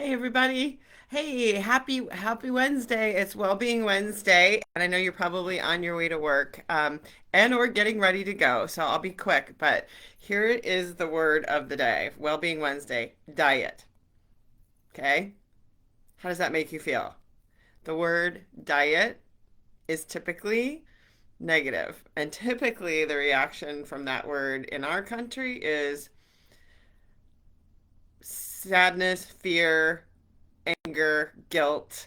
Hey everybody. Hey, happy Wednesday. It's Wellbeing Wednesday, and I know you're probably on your way to work and or getting ready to go. So I'll be quick, but here is the word of the day. Wellbeing Wednesday, diet. Okay? How does that make you feel? The word diet is typically negative, and typically the reaction from that word in our country is sadness, fear, anger, guilt,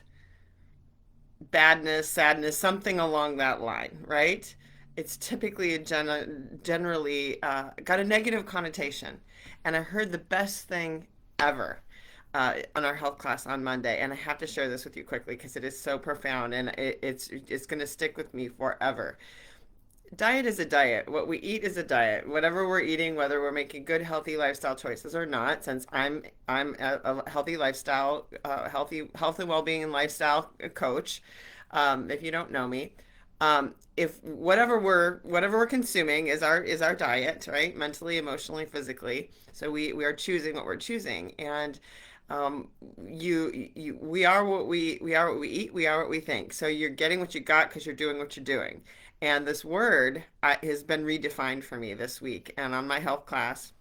badness, sadness, something along that line, right? It's typically generally got a negative connotation. And I heard the best thing ever on our health class on Monday, and I have to share this with you quickly because it is so profound and it's going to stick with me forever. Diet is a diet. What we eat is a diet. Whatever we're eating, whether we're making good, healthy lifestyle choices or not, since I'm a healthy lifestyle, health and well-being and lifestyle coach. If you don't know me, if whatever we're consuming is our diet, right? Mentally, emotionally, physically. So we are choosing what we're choosing, and um, we are what we eat. We are what we think. So you're getting what you got because you're doing what you're doing. And this word has been redefined for me this week. And on my health class,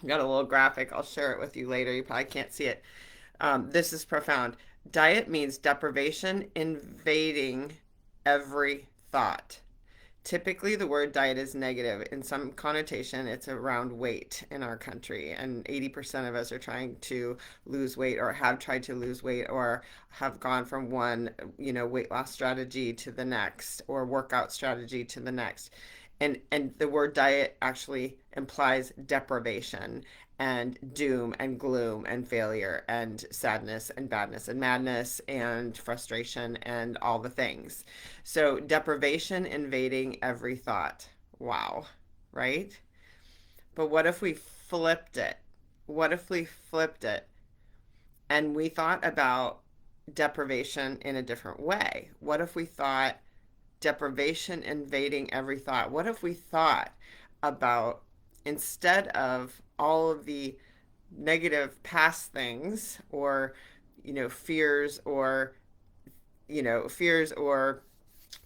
I got a little graphic. I'll share it with you later. You probably can't see it. This is profound. Diet means deprivation invading every thought. Typically, the word diet is negative. In some connotation, it's around weight in our country. And 80% of us are trying to lose weight or have tried to lose weight or have gone from one, weight loss strategy to the next or workout strategy to the next. And the word diet actually implies deprivation and doom and gloom and failure and sadness and badness and madness and frustration and all the things. So deprivation invading every thought. Wow, right? But what if we flipped it? What if we flipped it and we thought about deprivation in a different way? What if we thought deprivation invading every thought? What if we thought about, instead of all of the negative past things or fears or fears or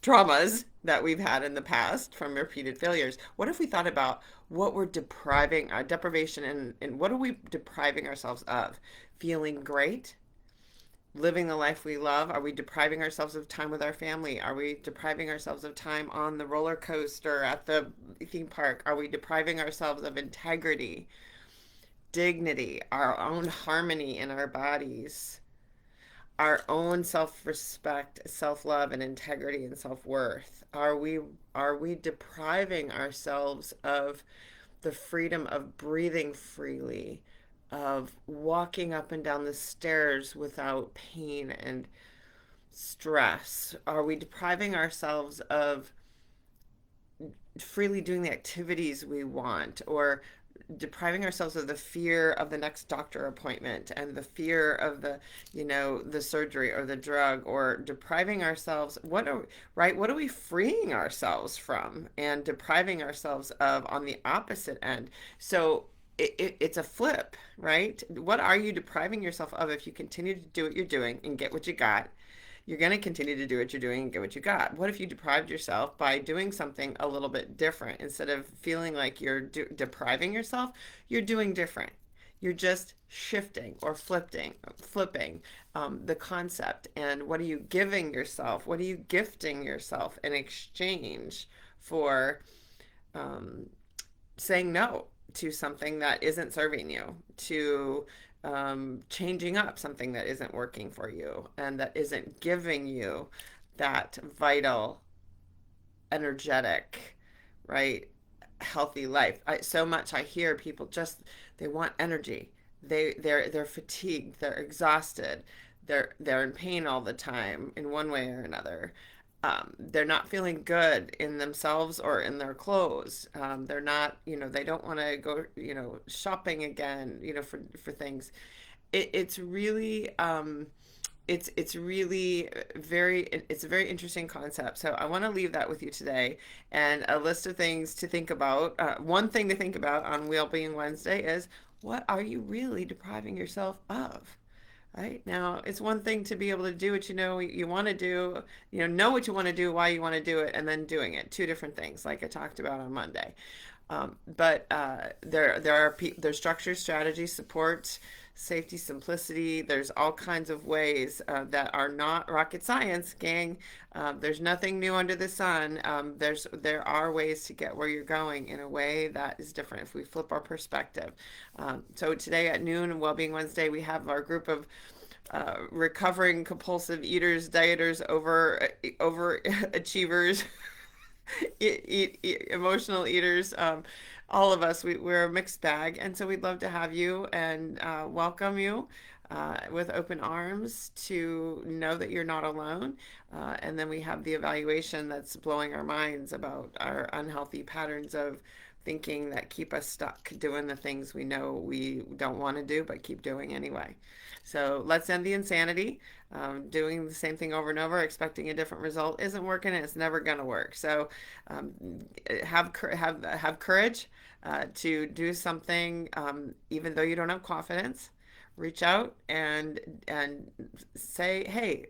traumas that we've had in the past from repeated failures, what if we thought about what we're depriving our deprivation and what are we depriving ourselves of? Feeling great, living the life we love? Are we depriving ourselves of time with our family? Are we depriving ourselves of time on the roller coaster at the theme park? Are we depriving ourselves of integrity, dignity, our own harmony in our bodies, our own self-respect, self-love and integrity and self-worth? Are we depriving ourselves of the freedom of breathing freely, of walking up and down the stairs without pain and stress? Are we depriving ourselves of freely doing the activities we want, or depriving ourselves of the fear of the next doctor appointment and the fear of the surgery or the drug, or depriving ourselves, what are we freeing ourselves from and depriving ourselves of on the opposite end? So it's a flip, right? What are you depriving yourself of if you continue to do what you're doing and get what you got? You're going to continue to do what you're doing and get what you got. What if you deprived yourself by doing something a little bit different? Instead of feeling like you're depriving yourself, you're doing different. You're just shifting or flipping the concept. And what are you giving yourself? What are you gifting yourself in exchange for um, saying no to something that isn't serving you, to changing up something that isn't working for you and that isn't giving you that vital, energetic, right, healthy life. So much I hear people just, they want energy. They're fatigued. They're exhausted. They're in pain all the time in one way or another. They're not feeling good in themselves or in their clothes. They're not, they don't want to go, shopping again, for things. It's really, it's really it's a very interesting concept. So I want to leave that with you today, and a list of things to think about. One thing to think about on Wellbeing Wednesday is, what are you really depriving yourself of? Right now, it's one thing to be able to do what you want to do, know what you want to do, why you want to do it, and then doing it. Two different things, like I talked about on Monday. But there's structure, strategy, support, safety, simplicity. There's all kinds of ways that are not rocket science, gang. There's nothing new under the sun. There are ways to get where you're going in a way that is different if we flip our perspective. So today at noon, and Wellbeing Wednesday, we have our group of recovering compulsive eaters, dieters, overachievers, emotional eaters. All of us, we're a mixed bag, and so we'd love to have you and welcome you with open arms to know that you're not alone. And then we have the evaluation that's blowing our minds about our unhealthy patterns of thinking that keep us stuck doing the things we know we don't want to do but keep doing anyway. So let's end the insanity. Doing the same thing over and over, expecting a different result isn't working, and it's never going to work. So um, have courage to do something, even though you don't have confidence. Reach out and say, hey,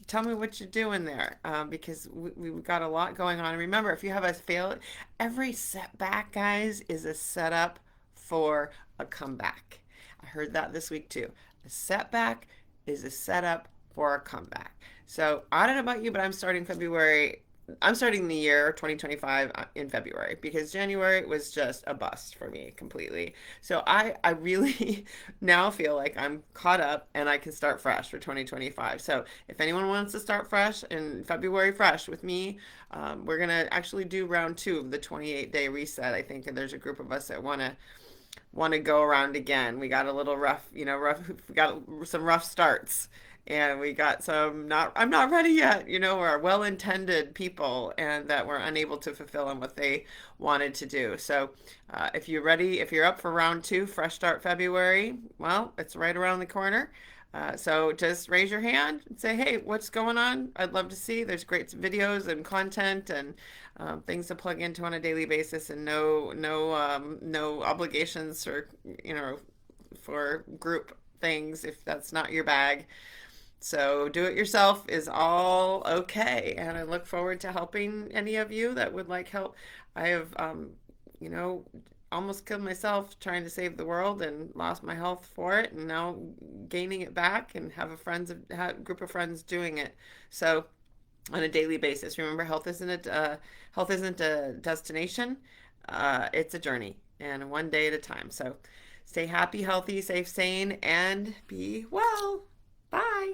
tell me what you're doing there, because we've got a lot going on. And remember, if you have a fail, every setback, guys, is a setup for a comeback. I heard that this week too. A setback is a setup for a comeback. So I don't know about you, but I'm starting the year 2025 in February because January was just a bust for me completely. So I really now feel like I'm caught up and I can start fresh for 2025. So if anyone wants to start fresh in February fresh with me, we're going to actually do round two of the 28-day reset, I think. And there's a group of us that want to go around again. We got a little rough, we got some rough starts. And we got some not, I'm not ready yet, we're well-intended people and that were unable to fulfill on what they wanted to do. So if you're ready, if you're up for round two, fresh start February, well, it's right around the corner. So just raise your hand and say, hey, what's going on? I'd love to see. There's great videos and content and things to plug into on a daily basis, and no obligations or for group things if that's not your bag. So do it yourself is all okay, and I look forward to helping any of you that would like help. I have, you know, almost killed myself trying to save the world and lost my health for it, and now gaining it back and have a group of friends doing it. So on a daily basis, remember, health isn't a destination. It's a journey, and one day at a time. So stay happy, healthy, safe, sane, and be well. Bye.